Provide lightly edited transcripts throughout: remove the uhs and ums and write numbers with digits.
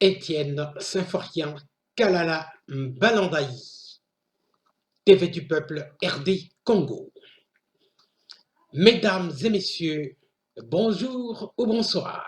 Étienne Symphorien Kalala Balandaï, TV du peuple RD Congo. Mesdames et messieurs, bonjour ou bonsoir.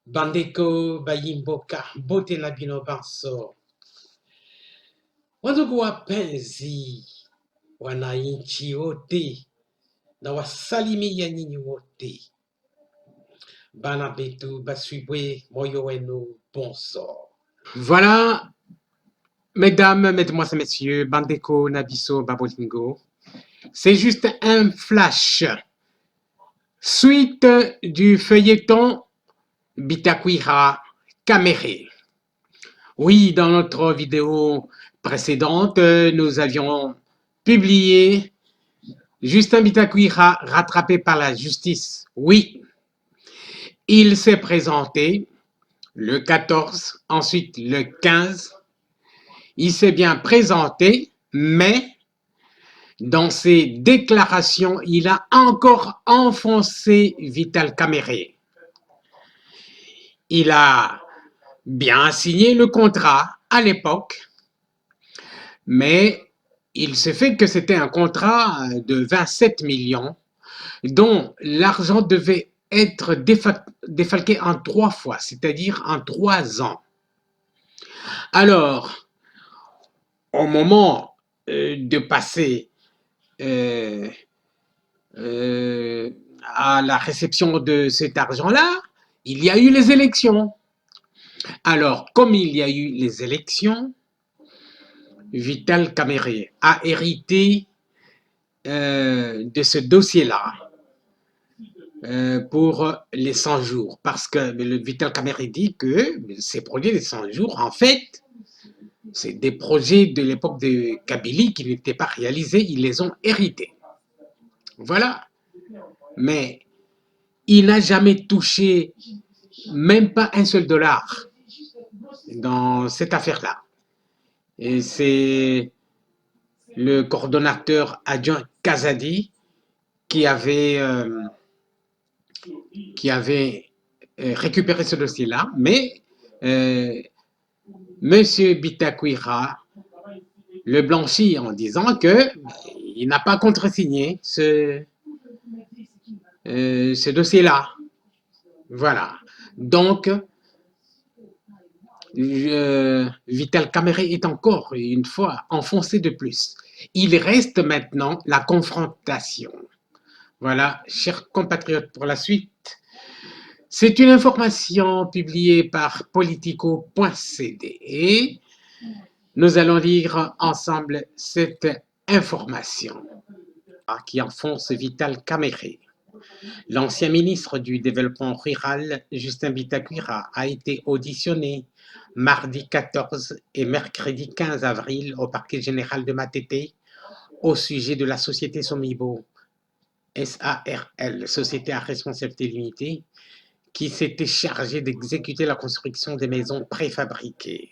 Bandeko Bayimboka Botenabino Banso. Wandugu wapenzi wananchi wote na wasalimia nyinyi wote. Bana betu baswibwe moyo wenu bonso. Voilà, mesdames, mesdemoiselles, messieurs, Bandeko Nabiso Babotingo. C'est juste un flash. Suite du feuilleton Bitakwira Kamere. Oui, dans notre vidéo précédente, nous avions publié Justin Bitakwira rattrapé par la justice. Oui, il s'est présenté le 14, ensuite le 15. Il s'est bien présenté, mais dans ses déclarations, il a encore enfoncé Vital Kamere. Il a bien signé le contrat à l'époque, mais il se fait que c'était un contrat de 27 millions dont l'argent devait être défalqué en 3 fois, c'est-à-dire en 3 ans. Alors, au moment de passer à la réception de cet argent-là, il y a eu les élections. Alors, comme il y a eu les élections, Vital Kamere a hérité de ce dossier-là pour les 100 jours. Parce que le Vital Kamere dit que ces projets des 100 jours, en fait, c'est des projets de l'époque de Kabylie qui n'étaient pas réalisés, ils les ont hérités. Voilà. Mais il n'a jamais touché même pas un seul dollar dans cette affaire-là. Et c'est le coordonnateur adjoint Kazadi qui avait récupéré ce dossier-là, mais Monsieur Bitakwira le blanchit en disant qu'il n'a pas contresigné ce dossier-là. Voilà. Donc, Vital Kamere est encore une fois enfoncé de plus. Il reste maintenant la confrontation. Voilà, chers compatriotes, pour la suite. C'est une information publiée par politico.cd et nous allons lire ensemble cette information qui enfonce Vital Kamere. L'ancien ministre du Développement rural, Justin Bitakwira, a été auditionné mardi 14 et mercredi 15 avril au parquet général de Matete au sujet de la société Somibo SARL, société à responsabilité limitée, qui s'était chargée d'exécuter la construction des maisons préfabriquées.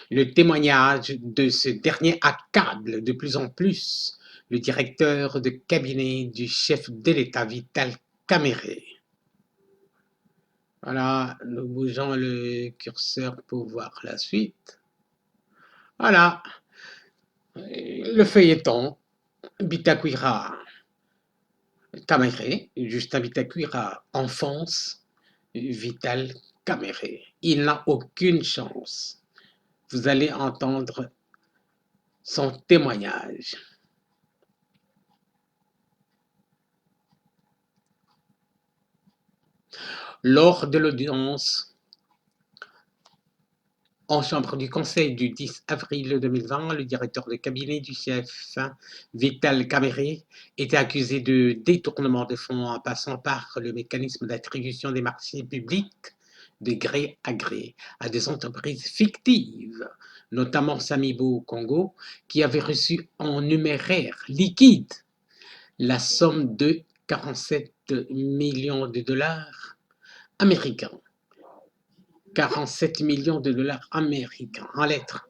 Le témoignage de ce dernier accable de plus en plus le directeur de cabinet du chef de l'État, Vital Kamere. Voilà, nous bougeons le curseur pour voir la suite. Voilà, le feuilleton, Bitakwira Kamere, Justin Bitakwira enfonce Vital Kamere. Il n'a aucune chance. Vous allez entendre son témoignage. Lors de l'audience en chambre du conseil du 10 avril 2020, le directeur de cabinet du chef Vital Kamere était accusé de détournement de fonds en passant par le mécanisme d'attribution des marchés publics de gré à des entreprises fictives, notamment Samibo Congo, qui avait reçu en numéraire liquide la somme de 47 millions de dollars américains. 47 millions de dollars américains en lettres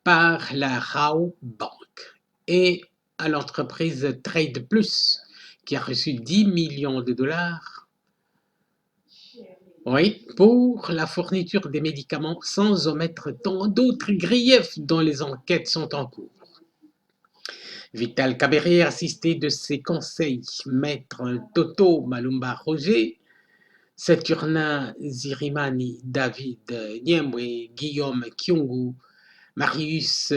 par la Rao Bank et à l'entreprise Trade Plus qui a reçu 10 millions de dollars Oui, pour la fourniture des médicaments sans omettre tant d'autres griefs dont les enquêtes sont en cours. Vital Kamerhe, assisté de ses conseils, maître Toto Malumba Roger, Saturnin Zirimani, David Niemwe, Guillaume Kyungu, Marius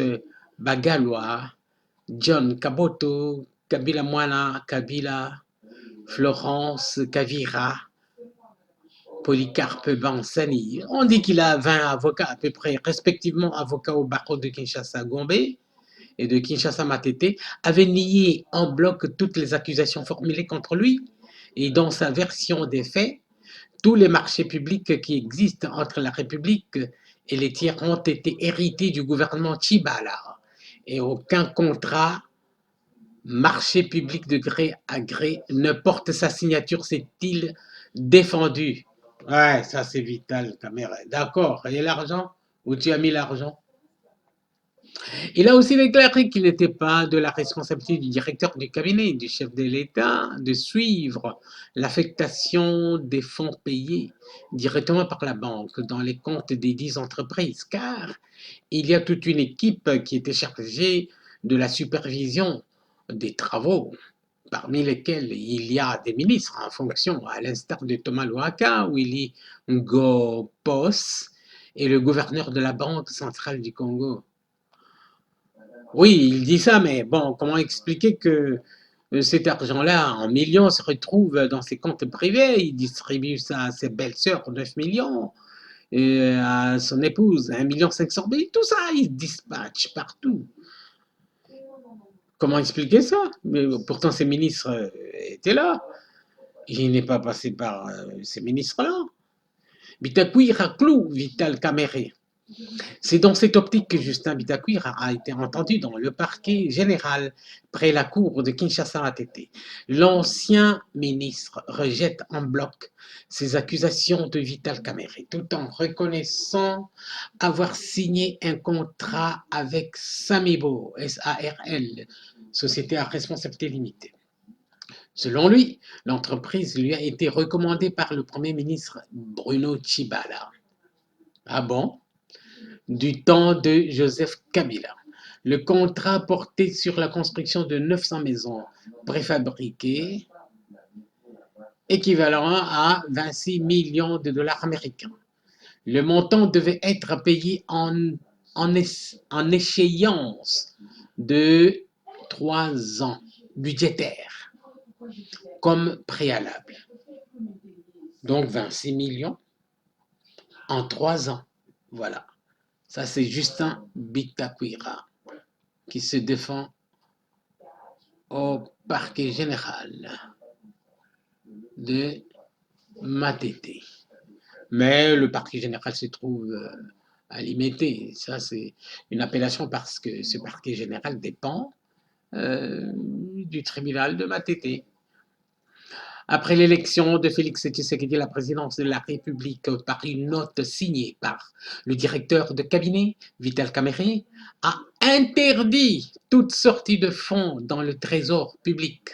Bagalois, John Kaboto, Kabila Mwana Kabila, Florence Kavira, Polycarpe Bansani. On dit qu'il a 20 avocats à peu près, respectivement avocats au barreau de Kinshasa Gombe et de Kinshasa Matete, avait nié en bloc toutes les accusations formulées contre lui. Et dans sa version des faits, tous les marchés publics qui existent entre la République et les tiers ont été hérités du gouvernement Tchibala. Et aucun contrat marché public de gré à gré ne porte sa signature, s'est-il défendu. Ouais, ça c'est Vital Kamerhe. D'accord. Et l'argent? Où tu as mis l'argent? Il a aussi déclaré qu'il n'était pas de la responsabilité du directeur du cabinet, du chef de l'État, de suivre l'affectation des fonds payés directement par la banque dans les comptes des 10 entreprises, car il y a toute une équipe qui était chargée de la supervision des travaux, parmi lesquels il y a des ministres en fonction, à l'instar de Thomas Louaka, Willy Ngopos et le gouverneur de la Banque centrale du Congo. Oui, il dit ça, mais bon, comment expliquer que cet argent-là, en millions, se retrouve dans ses comptes privés? Il distribue ça à ses belles-sœurs, 9 millions, et à son épouse, 1,5 million. Tout ça, il dispatche partout. Comment expliquer ça? Mais pourtant, ces ministres étaient là. Il n'est pas passé par ces ministres-là. Bitakui Raklou, Vital Kamerhe. C'est dans cette optique que Justin Bitacuir a été entendu dans le parquet général près la cour de Kinshasa ATT. L'ancien ministre rejette en bloc ces accusations de Vital Kamerhe tout en reconnaissant avoir signé un contrat avec Samibo, SARL, société à responsabilité limitée. Selon lui, l'entreprise lui a été recommandée par le Premier ministre Bruno Tchibala. Ah bon? Du temps de Joseph Kabila. Le contrat portait sur la construction de 900 maisons préfabriquées, équivalent à 26 millions de dollars américains. Le montant devait être payé en échéance de 3 ans budgétaires, comme préalable. Donc 26 millions en 3 ans. Voilà. Ça, c'est Justin Bitacuira qui se défend au parquet général de Matete. Mais le parquet général se trouve à Limete. Ça, c'est une appellation parce que ce parquet général dépend du tribunal de Matete. Après l'élection de Félix Tshisekedi à la présidence de la République par une note signée par le directeur de cabinet, Vital Kamerhe, a interdit toute sortie de fonds dans le trésor public.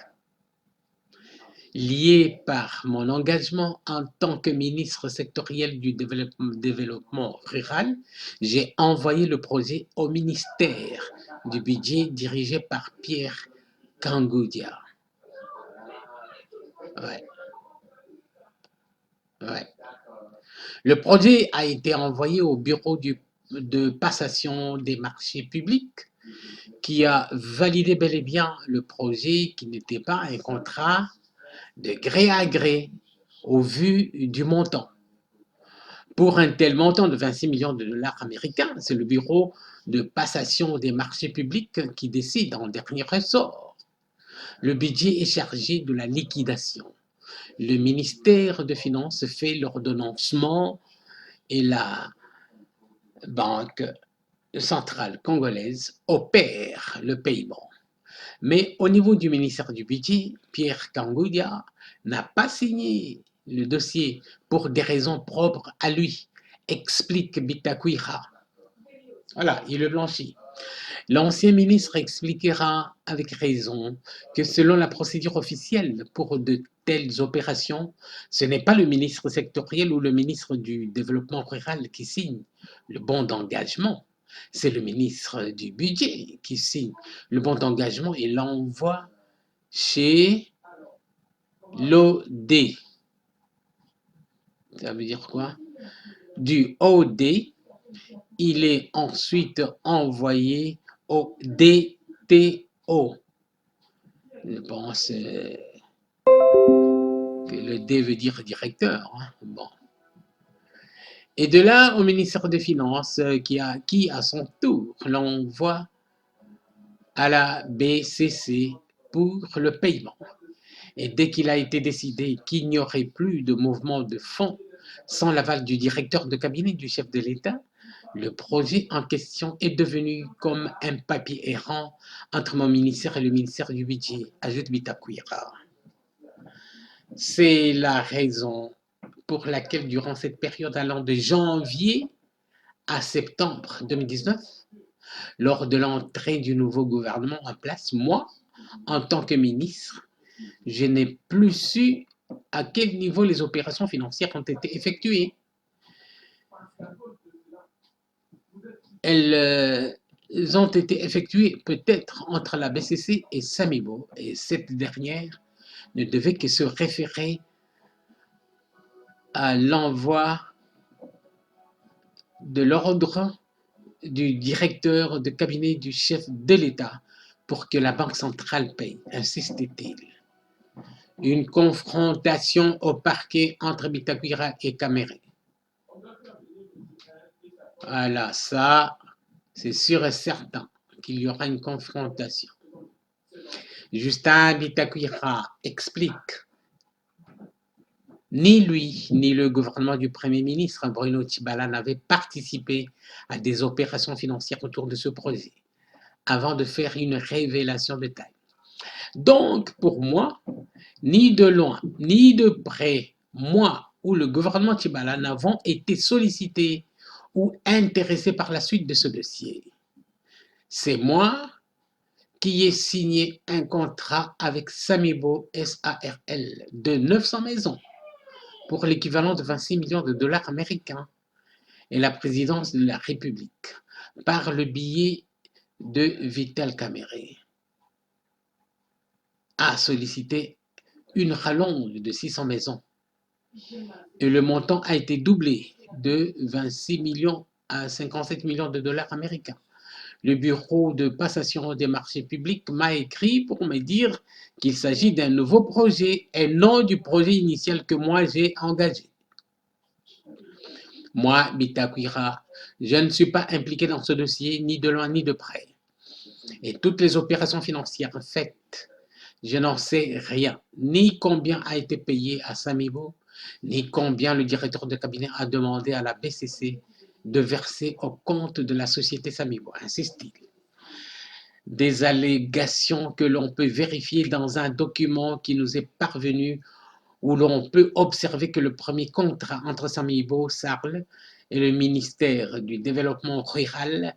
Lié par mon engagement en tant que ministre sectoriel du développement rural, j'ai envoyé le projet au ministère du budget dirigé par Pierre Kangoudia. Ouais. Ouais. Le projet a été envoyé au bureau de passation des marchés publics qui a validé bel et bien le projet qui n'était pas un contrat de gré à gré au vu du montant. Pour un tel montant de 26 millions de dollars américains, c'est le bureau de passation des marchés publics qui décide en dernier ressort. Le budget est chargé de la liquidation. Le ministère des Finances fait l'ordonnancement et la Banque centrale congolaise opère le paiement. Mais au niveau du ministère du Budget, Pierre Kangoudia n'a pas signé le dossier pour des raisons propres à lui, explique Bitacuira. Voilà, il le blanchit. L'ancien ministre expliquera avec raison que selon la procédure officielle pour de telles opérations, ce n'est pas le ministre sectoriel ou le ministre du Développement rural qui signe le bon d'engagement, c'est le ministre du Budget qui signe le bon d'engagement et l'envoie chez l'OD. Ça veut dire quoi? Du OD, il est ensuite envoyé au DTO. Je pense que le D veut dire directeur. Hein. Bon. Et de là au ministère des Finances qui, à son tour, l'envoie à la BCC pour le paiement. Et dès qu'il a été décidé qu'il n'y aurait plus de mouvement de fonds sans l'aval du directeur de cabinet du chef de l'État, le projet en question est devenu comme un papier errant entre mon ministère et le ministère du Budget, ajoute Bitakwira. C'est la raison pour laquelle, durant cette période allant de janvier à septembre 2019, lors de l'entrée du nouveau gouvernement en place, moi, en tant que ministre, je n'ai plus su à quel niveau les opérations financières ont été effectuées. Elles ont été effectuées peut-être entre la BCC et Samibo, et cette dernière ne devait que se référer à l'envoi de l'ordre du directeur de cabinet du chef de l'État pour que la Banque centrale paye, insiste-t-il. Une confrontation au parquet entre Bitakwira et Caméré. Voilà, ça, c'est sûr et certain qu'il y aura une confrontation. Justin Bitakwira explique ni lui, ni le gouvernement du Premier ministre Bruno Tshibala n'avaient participé à des opérations financières autour de ce projet, avant de faire une révélation de taille. Donc, pour moi, ni de loin, ni de près, moi ou le gouvernement Tshibala n'avons été sollicités ou intéressés par la suite de ce dossier. C'est moi qui ai signé un contrat avec Samibo SARL de 900 maisons pour l'équivalent de 26 millions de dollars américains et la présidence de la République par le biais de Vital Caméré a sollicité une rallonge de 600 maisons et le montant a été doublé de 26 millions à 57 millions de dollars américains. Le bureau de passation des marchés publics m'a écrit pour me dire qu'il s'agit d'un nouveau projet et non du projet initial que moi j'ai engagé. Moi, Bitakwira, je ne suis pas impliqué dans ce dossier, ni de loin ni de près. Et toutes les opérations financières faites, je n'en sais rien, ni combien a été payé à Samibo, ni combien le directeur de cabinet a demandé à la BCC de verser au compte de la société Samibo, insiste-t-il. Des allégations que l'on peut vérifier dans un document qui nous est parvenu où l'on peut observer que le premier contrat entre Samibo Sarl et le ministère du Développement rural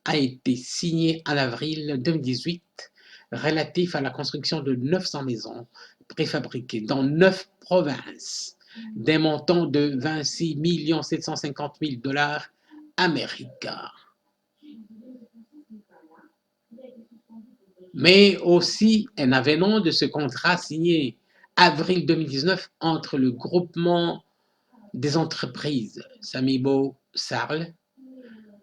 a été signé en avril 2018 relatif à la construction de 900 maisons préfabriquées dans 9 provinces d'un montant de 26 750 000 dollars américains. Mais aussi un avenant de ce contrat signé avril 2019 entre le groupement des entreprises Samibo Sarl,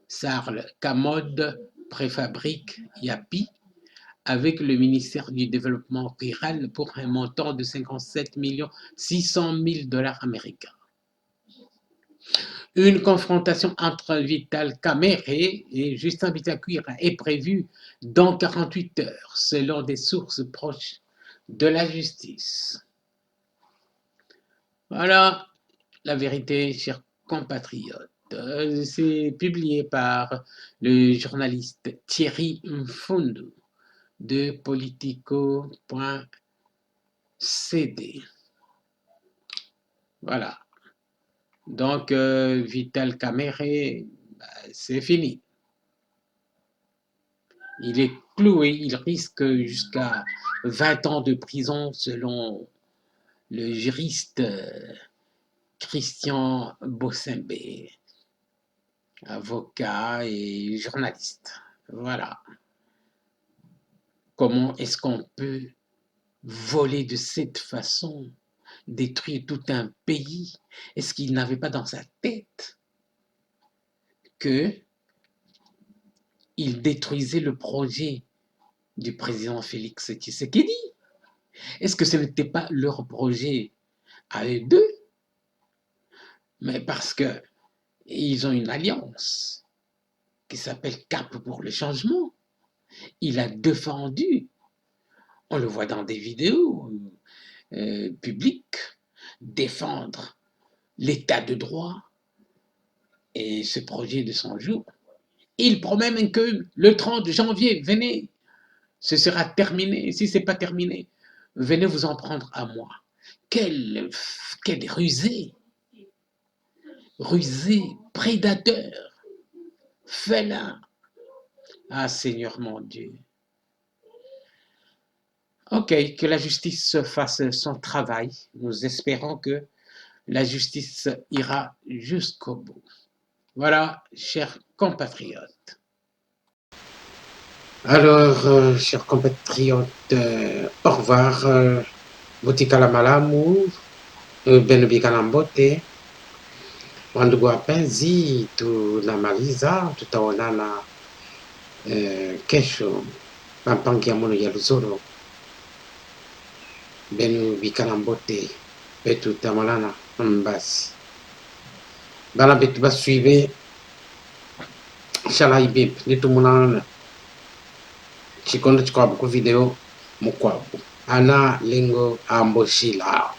Sarl Camod Préfabrique Yapi, avec le ministère du Développement rural pour un montant de 57 600 000 dollars américains. Une confrontation entre Vital Caméré et Justin Bitakwira est prévue dans 48 heures, selon des sources proches de la justice. Voilà la vérité, chers compatriotes. C'est publié par le journaliste Thierry Mfundu de politico.cd. Voilà. Donc, Vital Caméré, c'est fini. Il est cloué, il risque jusqu'à 20 ans de prison selon le juriste Christian Bossembe, avocat et journaliste. Voilà. Comment est-ce qu'on peut voler de cette façon, détruire tout un pays? Est-ce qu'il n'avait pas dans sa tête que il détruisait le projet du président Félix Tshisekedi? Est-ce que ce n'était pas leur projet à eux deux? Mais parce que ils ont une alliance qui s'appelle Cap pour le changement. Il a défendu, on le voit dans des vidéos publiques, défendre l'état de droit et ce projet de 100 jours. Il promet même que le 30 janvier, venez, ce sera terminé. Si ce n'est pas terminé, venez vous en prendre à moi. Quel rusé, prédateur, félin. Ah Seigneur mon Dieu. Ok, que la justice fasse son travail. Nous espérons que la justice ira jusqu'au bout. Voilà, chers compatriotes. Alors, chers compatriotes, au revoir. Butikala malamu, benubika na mbote. Wandugu wapenzi, tunamaliza, tutaonana kesho pampangia mono ya Luzoro. Benubika na mbote, betu tamalana mbasi. Bala betu basuive, shala ibip, nitumunana. Chikondo chikwabu ku video mukwabu. Ana lingo amboshila.